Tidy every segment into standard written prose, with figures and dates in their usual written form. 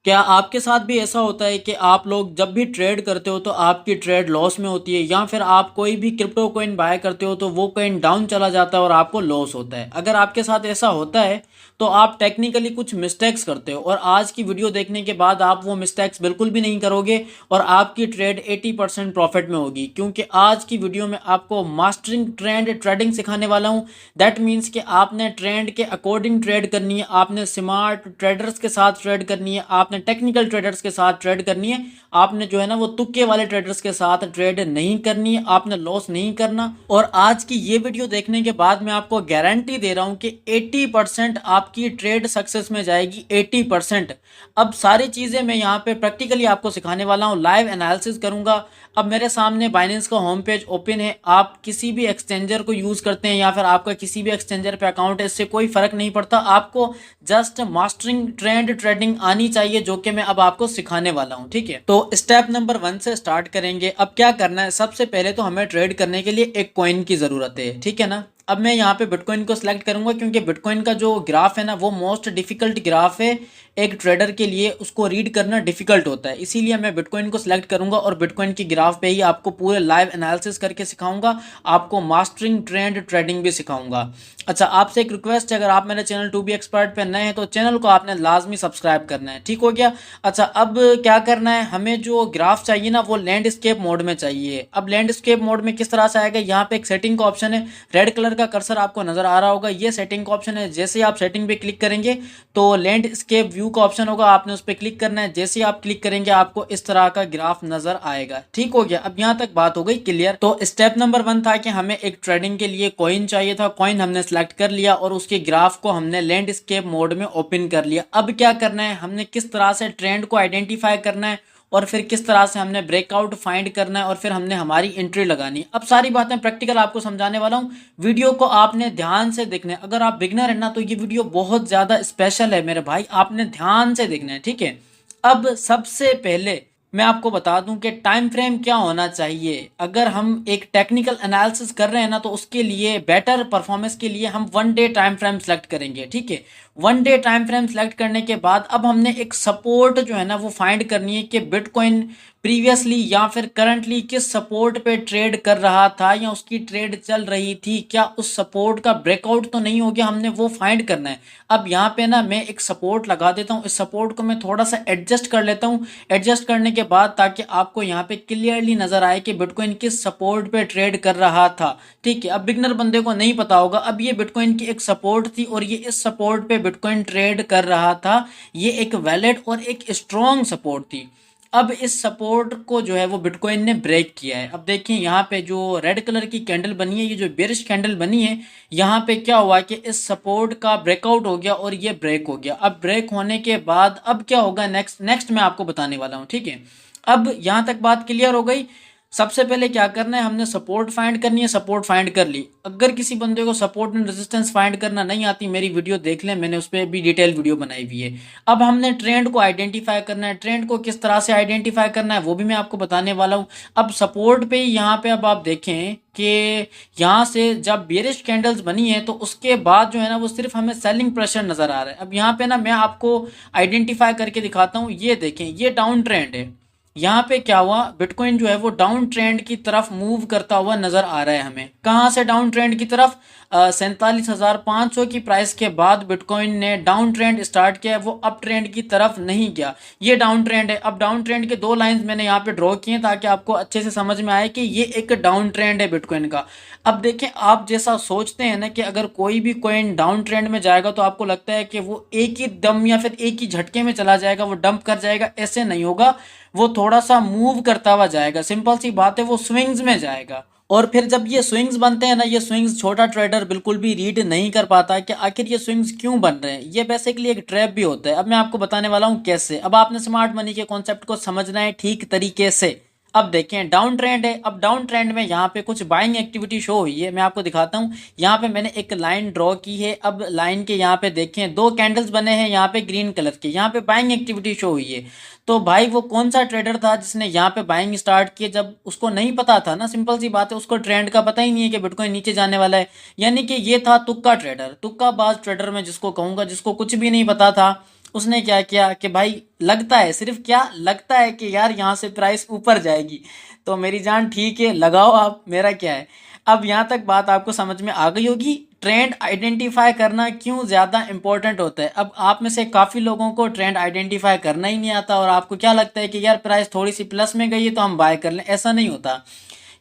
क्या आपके साथ भी ऐसा होता है कि आप लोग जब भी ट्रेड करते हो तो आपकी ट्रेड लॉस में होती है, या फिर आप कोई भी क्रिप्टो कोइन बाय करते हो तो वो कोइन डाउन चला जाता है और आपको लॉस होता है? अगर आपके साथ ऐसा होता है तो आप टेक्निकली कुछ मिस्टेक्स करते हो, और आज की वीडियो देखने के बाद आप वो मिस्टेक्स बिल्कुल भी नहीं करोगे और आपकी ट्रेड 80% प्रॉफिट में होगी, क्योंकि आज की वीडियो में आपको मास्टरिंग ट्रेंड ट्रेडिंग सिखाने वाला हूँ। दैट मीन्स कि आपने ट्रेंड के अकॉर्डिंग ट्रेड करनी है, आपने स्मार्ट ट्रेडर्स के साथ ट्रेड करनी है, आपने टेक्निकल ट्रेडर्स के साथ ट्रेड करनी है। आपने जो है ना वो तुक्के वाले ट्रेडर्स के साथ ट्रेड नहीं करनी है, आपने लॉस नहीं करना। और आज की ये वीडियो देखने के बाद मैं आपको गारंटी दे रहा हूं कि 80% आपकी ट्रेड सक्सेस में जाएगी, 80%। अब सारी चीजें मैं यहाँ पे प्रैक्टिकली आपको सिखाने वाला हूँ, लाइव एनालिसिस करूंगा। अब मेरे सामने बाइनेंस का होम पेज ओपन है। आप किसी भी एक्सचेंजर को यूज करते हैं या फिर आपका किसी भी एक्सचेंजर पे अकाउंट है, इससे कोई फर्क नहीं पड़ता। आपको जस्ट मास्टरिंग ट्रेंड ट्रेडिंग आनी चाहिए, जो कि मैं अब आपको सिखाने वाला हूं। ठीक है, तो स्टेप नंबर 1 से स्टार्ट करेंगे। अब क्या करना है, सबसे पहले तो हमें ट्रेड करने के लिए एक कॉइन की जरूरत है, ठीक है ना। अब मैं यहाँ पे बिटकॉइन को सिलेक्ट करूंगा, क्योंकि बिटकॉइन का जो ग्राफ है ना वो मोस्ट डिफिकल्ट ग्राफ है। एक ट्रेडर के लिए उसको रीड करना डिफिकल्ट होता है, इसीलिए मैं बिटकॉइन को सिलेक्ट करूंगा और बिटकॉइन की ग्राफ पे ही आपको पूरे लाइव एनालिसिस करके सिखाऊंगा। आपको मास्टरिंग ट्रेंड ट्रेडिंग भी सिखाऊंगा। अच्छा, आपसे एक रिक्वेस्ट है, अगर आप मेरे चैनल टू बी एक्सपर्ट पे नए हैं तो चैनल को आपने लाजमी सब्सक्राइब करना है, ठीक हो गया। अच्छा, अब क्या करना है, हमें जो ग्राफ चाहिए ना वो लैंडस्केप मोड में चाहिए। अब लैंडस्केप मोड में किस तरह से आएगा, यहाँ पे एक सेटिंग का ऑप्शन है, रेड कलर का कर्सर आपको नजर आ रहा होगा, ये सेटिंग का ऑप्शन है। जैसे ही आप सेटिंग पे क्लिक करेंगे तो लैंडस्केप व्यू का ऑप्शन होगा, आपने उस पर क्लिक करना है। जैसे ही आप क्लिक करेंगे आपको इस तरह का ग्राफ नजर आएगा, ठीक हो गया। अब यहाँ तक बात हो गई क्लियर। तो स्टेप नंबर 1 था कि हमें एक ट्रेडिंग के लिए कॉइन चाहिए था, कॉइन हमने सेलेक्ट कर लिया और उसके ग्राफ को हमने लैंडस्केप मोड में ओपन कर लिया। अब क्या करना है, हमने किस तरह से ट्रेंड को आइडेंटिफाई करना है और फिर किस तरह से हमने ब्रेकआउट फाइंड करना है और फिर हमने हमारी एंट्री लगानी है। अब सारी बातें प्रैक्टिकल आपको समझाने वाला हूँ, वीडियो को आपने ध्यान से देखना है। अगर आप बिगनर है ना तो ये वीडियो बहुत ज्यादा स्पेशल है मेरे भाई, आपने ध्यान से देखना है, ठीक है। अब सबसे पहले मैं आपको बता दूं कि टाइम फ्रेम क्या होना चाहिए। अगर हम एक टेक्निकल एनालिसिस कर रहे हैं ना तो उसके लिए बेटर परफॉर्मेंस के लिए हम 1 डे टाइम फ्रेम सेलेक्ट करेंगे, ठीक है। 1 डे टाइम फ्रेम सेलेक्ट करने के बाद अब हमने एक सपोर्ट जो है ना वो फाइंड करनी है कि बिटकॉइन प्रीवियसली या फिर करंटली किस सपोर्ट पे ट्रेड कर रहा था या उसकी ट्रेड चल रही थी, क्या उस सपोर्ट का ब्रेकआउट तो नहीं हो गया, हमने वो फाइंड करना है। अब यहाँ पे ना मैं एक सपोर्ट लगा देता हूँ, इस सपोर्ट को मैं थोड़ा सा एडजस्ट कर लेता हूँ। एडजस्ट करने के बाद ताकि आपको यहाँ पे क्लियरली नजर आए कि बिटकॉइन किस सपोर्ट पे ट्रेड कर रहा था, ठीक है। अब बिगनर बंदे को नहीं पता होगा, अब ये बिटकॉइन की एक सपोर्ट थी और ये इस सपोर्ट पे बिटकॉइन ट्रेड कर रहा था। ये एक वैलिड और एक स्ट्रॉन्ग सपोर्ट थी। अब इस सपोर्ट को जो है वो बिटकॉइन ने ब्रेक किया है। अब देखिए यहाँ पे जो रेड कलर की कैंडल बनी है, ये जो बेरिश कैंडल बनी है, यहाँ पे क्या हुआ कि इस सपोर्ट का ब्रेकआउट हो गया और ये ब्रेक हो गया। अब ब्रेक होने के बाद अब क्या होगा, नेक्स्ट नेक्स्ट मैं आपको बताने वाला हूँ, ठीक है। अब यहाँ तक बात क्लियर हो गई। सबसे पहले क्या करना है, हमने सपोर्ट फाइंड करनी है, सपोर्ट फाइंड कर ली। अगर किसी बंदे को सपोर्ट एंड रेजिस्टेंस फाइंड करना नहीं आती, मेरी वीडियो देख लें, मैंने उस पर भी डिटेल वीडियो बनाई हुई है। अब हमने ट्रेंड को आइडेंटिफाई करना है, ट्रेंड को किस तरह से आइडेंटिफाई करना है वो भी मैं आपको बताने वाला हूँ। अब सपोर्ट पे यहाँ पे अब आप देखें कि यहाँ से जब बेरिश कैंडल्स बनी है तो उसके बाद जो है ना वो सिर्फ हमें सेलिंग प्रेशर नजर आ रहा है। अब यहाँ पे ना मैं आपको आइडेंटिफाई करके दिखाता हूँ, ये देखें ये डाउन ट्रेंड है। यहाँ पे क्या हुआ, बिटकॉइन जो है वो डाउन ट्रेंड की तरफ मूव करता हुआ नजर आ रहा है हमें। कहाँ से डाउन ट्रेंड की तरफ, 47,500 की प्राइस के बाद बिटकॉइन ने डाउन ट्रेंड स्टार्ट किया है, वो अप ट्रेंड की तरफ नहीं गया। ये डाउन ट्रेंड है। अब डाउन ट्रेंड के 2 लाइंस मैंने यहाँ पे ड्रॉ किए ताकि आपको अच्छे से समझ में आए कि ये एक डाउन ट्रेंड है बिटकॉइन का। अब देखें, आप जैसा सोचते हैं ना कि अगर कोई भी कॉइन डाउन ट्रेंड में जाएगा तो आपको लगता है कि वो एक ही दम या फिर एक ही झटके में चला जाएगा, वो डंप कर जाएगा, ऐसे नहीं होगा। वो थोड़ा सा मूव करता हुआ जाएगा, सिंपल सी बात है, वो स्विंग्स में जाएगा। और फिर जब ये स्विंग्स बनते हैं ना, ये स्विंग्स छोटा ट्रेडर बिल्कुल भी रीड नहीं कर पाता कि आखिर ये स्विंग्स क्यों बन रहे हैं। ये बेसिकली एक ट्रैप भी होता है। अब मैं आपको बताने वाला हूँ कैसे। अब आपने स्मार्ट मनी के कॉन्सेप्ट को समझना है ठीक तरीके से। अब देखें डाउन ट्रेंड है। अब डाउन ट्रेंड में यहाँ पे कुछ बाइंग एक्टिविटी शो हुई है, मैं आपको दिखाता हूँ। यहाँ पे मैंने एक लाइन ड्रॉ की है। अब लाइन के यहाँ पे देखें 2 कैंडल्स बने हैं यहाँ पे ग्रीन कलर के, यहाँ पे बाइंग एक्टिविटी शो हुई है। तो भाई वो कौन सा ट्रेडर था जिसने यहाँ पे बाइंग स्टार्ट किया, जब उसको नहीं पता था ना, सिंपल सी बात है, उसको ट्रेंड का पता ही नहीं है कि बिटकॉइन नीचे जाने वाला है। यानी कि ये था तुक्का ट्रेडर, तुक्का बाज ट्रेडर मैं जिसको कहूंगा, जिसको कुछ भी नहीं पता था। उसने क्या किया कि भाई लगता है, सिर्फ क्या लगता है कि यार यहाँ से प्राइस ऊपर जाएगी, तो मेरी जान ठीक है लगाओ आप, मेरा क्या है। अब यहाँ तक बात आपको समझ में आ गई होगी ट्रेंड आइडेंटिफाई करना क्यों ज़्यादा इंपॉर्टेंट होता है। अब आप में से काफ़ी लोगों को ट्रेंड आइडेंटिफाई करना ही नहीं आता और आपको क्या लगता है कि यार प्राइस थोड़ी सी प्लस में गई है तो हम बाय कर लें, ऐसा नहीं होता।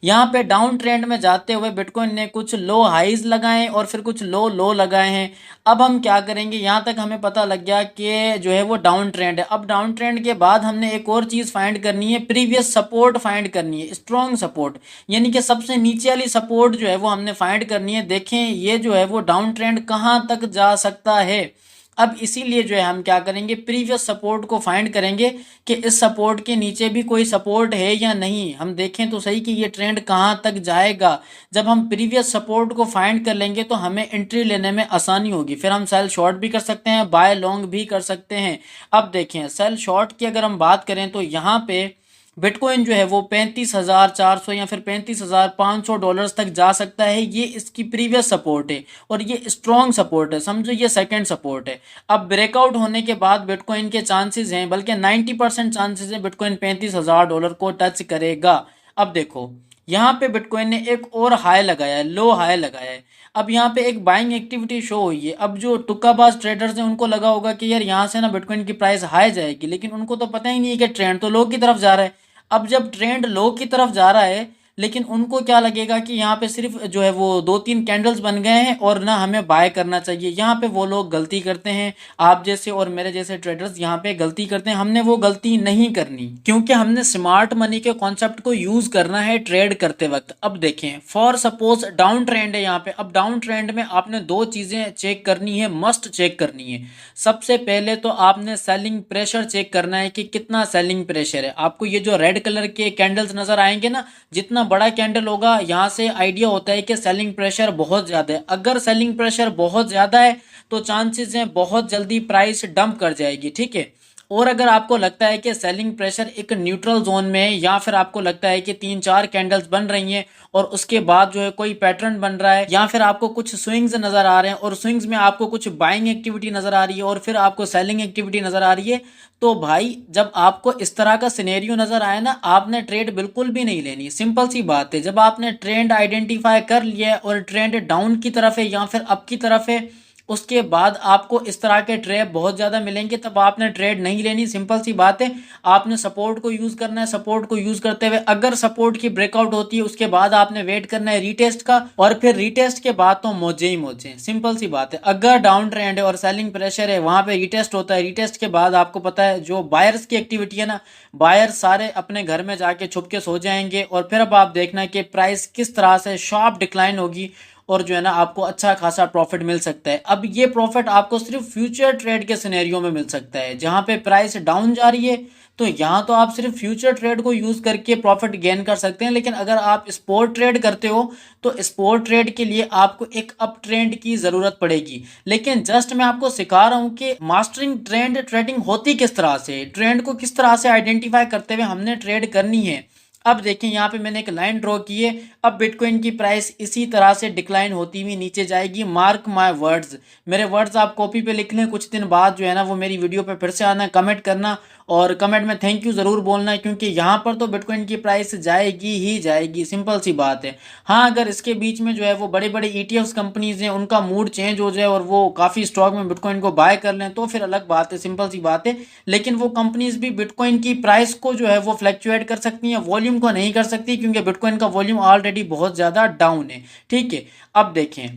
यहाँ पे डाउन ट्रेंड में जाते हुए बिटकॉइन ने कुछ लो हाईज लगाए और फिर कुछ लो लो लगाए हैं। अब हम क्या करेंगे, यहाँ तक हमें पता लग गया कि जो है वो डाउन ट्रेंड है। अब डाउन ट्रेंड के बाद हमने एक और चीज़ फाइंड करनी है, प्रीवियस सपोर्ट फाइंड करनी है, स्ट्रॉन्ग सपोर्ट, यानी कि सबसे नीचे वाली सपोर्ट जो है वो हमने फाइंड करनी है। देखें ये जो है वो डाउन ट्रेंड कहाँ तक जा सकता है। अब इसीलिए जो है हम क्या करेंगे, प्रीवियस सपोर्ट को फाइंड करेंगे कि इस सपोर्ट के नीचे भी कोई सपोर्ट है या नहीं। हम देखें तो सही कि ये ट्रेंड कहाँ तक जाएगा। जब हम प्रीवियस सपोर्ट को फाइंड कर लेंगे तो हमें एंट्री लेने में आसानी होगी, फिर हम सेल शॉर्ट भी कर सकते हैं, बाय लॉन्ग भी कर सकते हैं। अब देखें सेल शॉर्ट की अगर हम बात करें तो यहाँ पे बिटकॉइन जो है वो 35,400 या फिर 35,500 डॉलर्स तक जा सकता है। ये इसकी प्रीवियस सपोर्ट है और ये स्ट्रॉन्ग सपोर्ट है, समझो ये सेकंड सपोर्ट है। अब ब्रेकआउट होने के बाद बिटकॉइन के चांसेस हैं, बल्कि 90% चांसेस है बिटकॉइन 35,000 डॉलर को टच करेगा। अब देखो यहाँ पे बिटकॉइन ने एक और हाई लगाया है, लो हाई लगाया है। अब यहाँ पे एक बाइंग एक्टिविटी शो हुई है। अब जो तुक्काबाज ट्रेडर्स हैं उनको लगा होगा कि यार यहाँ से ना बिटकॉइन की प्राइस हाई जाएगी, लेकिन उनको तो पता ही नहीं है कि ट्रेंड तो लो की तरफ जा रहा है। अब जब ट्रेंड लो की तरफ जा रहा है, लेकिन उनको क्या लगेगा कि यहाँ पे सिर्फ जो है वो 2-3 कैंडल्स बन गए हैं और ना हमें बाय करना चाहिए। यहाँ पे वो लोग गलती करते हैं, आप जैसे और मेरे जैसे ट्रेडर्स यहाँ पे गलती करते हैं। हमने वो गलती नहीं करनी, क्योंकि हमने स्मार्ट मनी के कॉन्सेप्ट को यूज करना है ट्रेड करते वक्त। अब देखें फॉर सपोज डाउन ट्रेंड है यहाँ पे। अब डाउन ट्रेंड में आपने दो चीजें चेक करनी है, मस्ट चेक करनी है। सबसे पहले तो आपने सेलिंग प्रेशर चेक करना है कि कितना सेलिंग प्रेशर है। आपको ये जो रेड कलर के कैंडल्स नजर आएंगे ना, जितना बड़ा कैंडल होगा यहाँ से आइडिया होता है कि सेलिंग प्रेशर बहुत ज्यादा है। अगर सेलिंग प्रेशर बहुत ज्यादा है तो चांसेस हैं बहुत जल्दी प्राइस डंप कर जाएगी, ठीक है। और अगर आपको लगता है कि सेलिंग प्रेशर एक न्यूट्रल जोन में है, या फिर आपको लगता है कि 3-4 कैंडल्स बन रही हैं और उसके बाद जो है कोई पैटर्न बन रहा है, या फिर आपको कुछ स्विंग्स नजर आ रहे हैं और स्विंग्स में आपको कुछ बाइंग एक्टिविटी नजर आ रही है और फिर आपको सेलिंग एक्टिविटी नजर आ रही है, तो भाई जब आपको इस तरह का सिनेरियो नजर आए ना, आपने ट्रेड बिल्कुल भी नहीं लेनी। सिंपल सी बात है, जब आपने ट्रेंड आइडेंटिफाई कर लिया है और ट्रेंड डाउन की तरफ है या फिर अप की तरफ है, उसके बाद आपको इस तरह के ट्रैप बहुत ज़्यादा मिलेंगे, तब आपने ट्रेड नहीं लेनी। सिंपल सी बात है, आपने सपोर्ट को यूज़ करना है। सपोर्ट को यूज़ करते हुए अगर सपोर्ट की ब्रेकआउट होती है, उसके बाद आपने वेट करना है रीटेस्ट का, और फिर रीटेस्ट के बाद तो मौजे ही मौजे। सिंपल सी बात है, अगर डाउन ट्रेंड है और सेलिंग प्रेशर है, वहां पे रीटेस्ट होता है। रीटेस्ट के बाद आपको पता है जो बायर्स की एक्टिविटी है ना, बायर सारे अपने घर में जाके छुप के सो जाएंगे और फिर अब आप देखना कि प्राइस किस तरह से शार्प डिक्लाइन होगी और जो है ना आपको अच्छा खासा प्रॉफिट मिल सकता है। अब ये प्रॉफिट आपको सिर्फ फ्यूचर ट्रेड के सिनेरियो में मिल सकता है, जहां पे प्राइस डाउन जा रही है, तो यहाँ तो आप सिर्फ फ्यूचर ट्रेड को यूज करके प्रॉफिट गेन कर सकते हैं। लेकिन अगर आप स्पोर्ट ट्रेड करते हो तो स्पोर्ट ट्रेड के लिए आपको एक अप ट्रेंड की जरूरत पड़ेगी। लेकिन जस्ट मैं आपको सिखा रहा हूँ कि मास्टरिंग ट्रेंड ट्रेडिंग होती किस तरह से, ट्रेंड को किस तरह से आइडेंटिफाई करते हुए हमने ट्रेड करनी है। अब देखिए यहाँ पे मैंने एक लाइन ड्रॉ की है। अब बिटकॉइन की प्राइस इसी तरह से डिक्लाइन होती हुई नीचे जाएगी। मार्क माय वर्ड्स, मेरे वर्ड्स आप कॉपी पे लिख लें। कुछ दिन बाद जो है ना वो मेरी वीडियो पे फिर से आना, कमेंट करना और कमेंट में थैंक यू जरूर बोलना है, क्योंकि यहाँ पर तो बिटकॉइन की प्राइस जाएगी ही जाएगी, सिंपल सी बात है। हाँ, अगर इसके बीच में जो है वो बड़े बड़े ईटीएफ्स कंपनीज हैं, उनका मूड चेंज हो जाए और वो काफ़ी स्टॉक में बिटकॉइन को बाय कर लें तो फिर अलग बात है, सिंपल सी बात है। लेकिन वो कंपनीज भी बिटकॉइन की प्राइस को जो है वो फ्लक्चुएट कर सकती हैं, वॉल्यूम को नहीं कर सकती, क्योंकि बिटकॉइन का वॉल्यूम ऑलरेडी बहुत ज़्यादा डाउन है, ठीक है। अब देखें,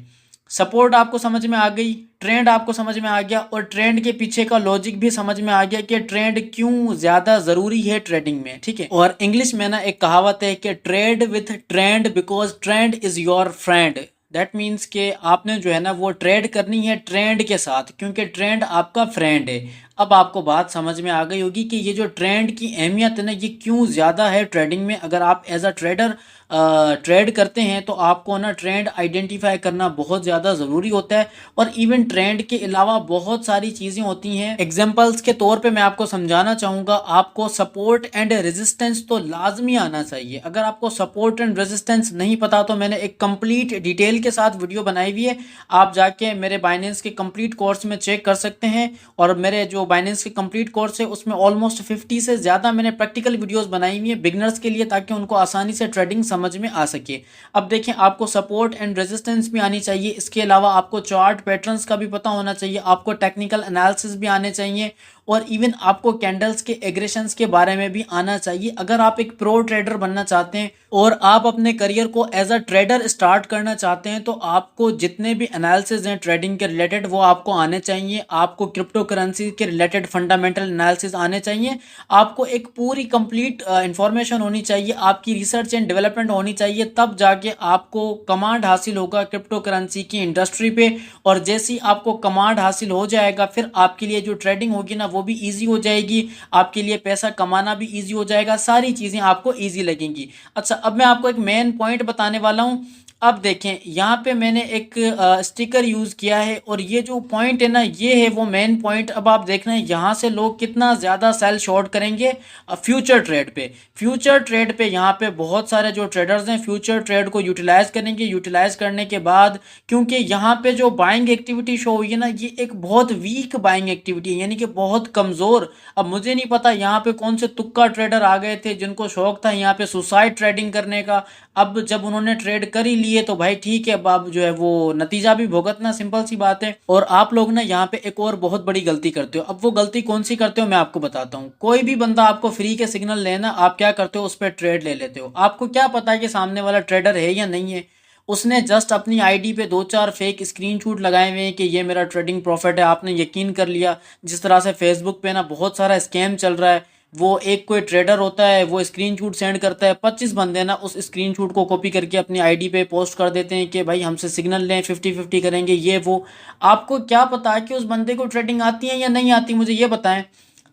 सपोर्ट आपको समझ में आ गई, ट्रेंड आपको समझ में आ गया और ट्रेंड के पीछे का लॉजिक भी समझ में आ गया कि ट्रेंड क्यों ज्यादा जरूरी है ट्रेडिंग में, ठीक है। और इंग्लिश में ना एक कहावत है कि trade with trend because trend is your friend. That means कि आपने जो है ना वो ट्रेड करनी है ट्रेंड के साथ, क्योंकि ट्रेंड आपका फ्रेंड है। अब आपको बात समझ में आ गई होगी कि ये जो ट्रेंड की अहमियत है ना, ये क्यों ज़्यादा है ट्रेडिंग में। अगर आप एज अ ट्रेडर ट्रेड करते हैं तो आपको ना ट्रेंड आइडेंटिफाई करना बहुत ज़्यादा ज़रूरी होता है। और इवन ट्रेंड के अलावा बहुत सारी चीज़ें होती हैं। एग्जांपल्स के तौर पे मैं आपको समझाना चाहूँगा, आपको सपोर्ट एंड रेजिस्टेंस तो लाजमी आना चाहिए। अगर आपको सपोर्ट एंड रेजिस्टेंस नहीं पता तो मैंने एक कंप्लीट डिटेल के साथ वीडियो बनाई हुई है, आप जाके मेरे बाइनेंस के कंप्लीट कोर्स में चेक कर सकते हैं। और मेरे जो बाइनेंस के कंप्लीट कोर्स है उसमें ऑलमोस्ट 50 से ज़्यादा मैंने प्रैक्टिकल वीडियोस बनाई हुई है बिगनर्स के लिए, ताकि उनको आसानी से ट्रेडिंग समझ में आ सके। अब देखें, आपको सपोर्ट एंड रेजिस्टेंस भी आनी चाहिए, इसके अलावा आपको चार्ट पैटर्न्स का भी पता होना चाहिए, आपको टेक्निकल एनालिसिस भी आने चाहिए, और इवन आपको कैंडल्स के एग्रेशंस के बारे में भी आना चाहिए। अगर आप एक प्रो ट्रेडर बनना चाहते हैं और आप अपने करियर को एज अ ट्रेडर स्टार्ट करना चाहते हैं, तो आपको जितने भी एनालिसिस हैं ट्रेडिंग के रिलेटेड वो आपको आने चाहिए। आपको क्रिप्टो करेंसी के रिलेटेड फंडामेंटल एनालिसिस आने चाहिए। आपको एक पूरी कंप्लीट इंफॉर्मेशन होनी चाहिए, आपकी रिसर्च एंड डेवलपमेंट होनी चाहिए, तब जाके आपको कमांड हासिल होगा क्रिप्टो करेंसी की इंडस्ट्री पे। और जैसे ही आपको कमांड हासिल हो जाएगा, फिर आपके लिए जो ट्रेडिंग होगी ना वो भी इजी हो जाएगी, आपके लिए पैसा कमाना भी इजी हो जाएगा, सारी चीज़ें आपको इजी लगेंगी। अच्छा, अब मैं आपको एक मेन पॉइंट बताने वाला हूँ। अब देखें, यहाँ पे मैंने एक स्टिकर यूज़ किया है, और ये जो पॉइंट है ना ये है वो मेन पॉइंट। अब आप देख रहे हैं यहाँ से लोग कितना ज़्यादा सेल शॉर्ट करेंगे फ्यूचर ट्रेड पे। फ्यूचर ट्रेड पे यहाँ पे बहुत सारे जो ट्रेडर्स हैं फ्यूचर ट्रेड को यूटिलाइज करेंगे। यूटिलाइज करने के बाद, क्योंकि यहाँ पे जो बाइंग एक्टिविटी शो हुई है ना ये एक बहुत वीक बाइंग एक्टिविटी है, यानी कि बहुत कमज़ोर। अब मुझे नहीं पता यहाँ पे कौन से तुक्का ट्रेडर आ गए थे जिनको शौक था यहाँ पे सुसाइड ट्रेडिंग करने का। अब जब उन्होंने ट्रेड कर ही लिए तो भाई ठीक है, अब आप जो है वो नतीजा भी भुगतना, सिंपल सी बात है। और आप लोग ना यहाँ पे एक और बहुत बड़ी गलती करते हो। अब वो गलती कौन सी करते हो मैं आपको बताता हूँ। कोई भी बंदा आपको फ्री के सिग्नल लेना, आप क्या करते हो, उस पर ट्रेड ले लेते हो। आपको क्या पता है कि सामने वाला ट्रेडर है या नहीं है। उसने जस्ट अपनी आईडी पे 2-4 फेक स्क्रीनशॉट लगाए हुए हैं कि ये मेरा ट्रेडिंग प्रॉफिट है, आपने यकीन कर लिया। जिस तरह से फेसबुक पे ना बहुत सारा स्कैम चल रहा है, वो एक कोई ट्रेडर होता है, वो स्क्रीनशॉट सेंड करता है, 25 बंदे ना उस स्क्रीनशॉट को कॉपी करके अपनी आईडी पे पोस्ट कर देते हैं कि भाई हमसे सिग्नल लें, 50-50 करेंगे ये वो। आपको क्या पता है कि उस बंदे को ट्रेडिंग आती है या नहीं आती, मुझे ये बताएं।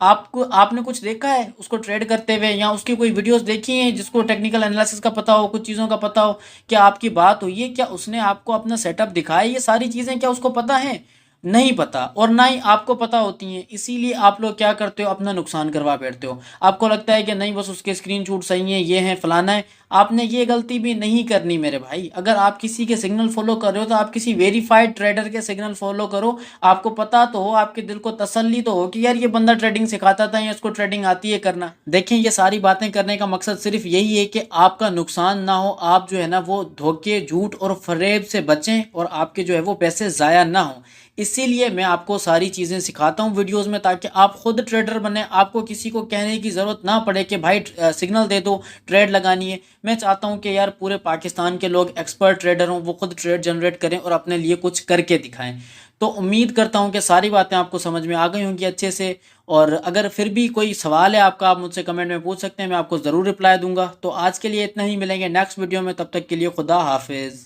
आपको, आपने कुछ देखा है उसको ट्रेड करते हुए, या उसकी कोई वीडियोस देखी हैं जिसको टेक्निकल एनालिसिस का पता हो, कुछ चीज़ों का पता हो? क्या आपकी बात हुई है, क्या उसने आपको अपना सेटअप दिखाया, ये सारी चीज़ें क्या उसको पता है? नहीं पता, और ना ही आपको पता होती हैं। इसीलिए आप लोग क्या करते हो, अपना नुकसान करवा बैठते हो। आपको लगता है कि नहीं बस उसके स्क्रीनशॉट सही है, ये है फलाना है। आपने ये गलती भी नहीं करनी मेरे भाई। अगर आप किसी के सिग्नल फॉलो कर रहे हो तो आप किसी वेरीफाइड ट्रेडर के सिग्नल फॉलो करो। आपको पता तो हो, आपके दिल को तसल्ली तो हो कि यार ये बंदा ट्रेडिंग सिखाता था या इसको ट्रेडिंग आती है करना। देखें, ये सारी बातें करने का मकसद सिर्फ यही है कि आपका नुकसान ना हो, आप जो है ना वो धोखे, झूठ और फरेब से बचें, और आपके जो है वो पैसे ज़ाया ना हो। इसीलिए मैं आपको सारी चीज़ें सिखाता हूँ वीडियोस में, ताकि आप खुद ट्रेडर बने, आपको किसी को कहने की ज़रूरत ना पड़े कि भाई सिग्नल दे दो, ट्रेड लगानी है। मैं चाहता हूँ कि यार पूरे पाकिस्तान के लोग एक्सपर्ट ट्रेडर हों, वो खुद ट्रेड जनरेट करें और अपने लिए कुछ करके दिखाएं। तो उम्मीद करता हूँ कि सारी बातें आपको समझ में आ गई होंगी अच्छे से। और अगर फिर भी कोई सवाल है आपका, आप मुझसे कमेंट में पूछ सकते हैं, मैं आपको ज़रूर रिप्लाई दूंगा। तो आज के लिए इतना ही, मिलेंगे नेक्स्ट वीडियो में, तब तक के लिए खुदा हाफिज़।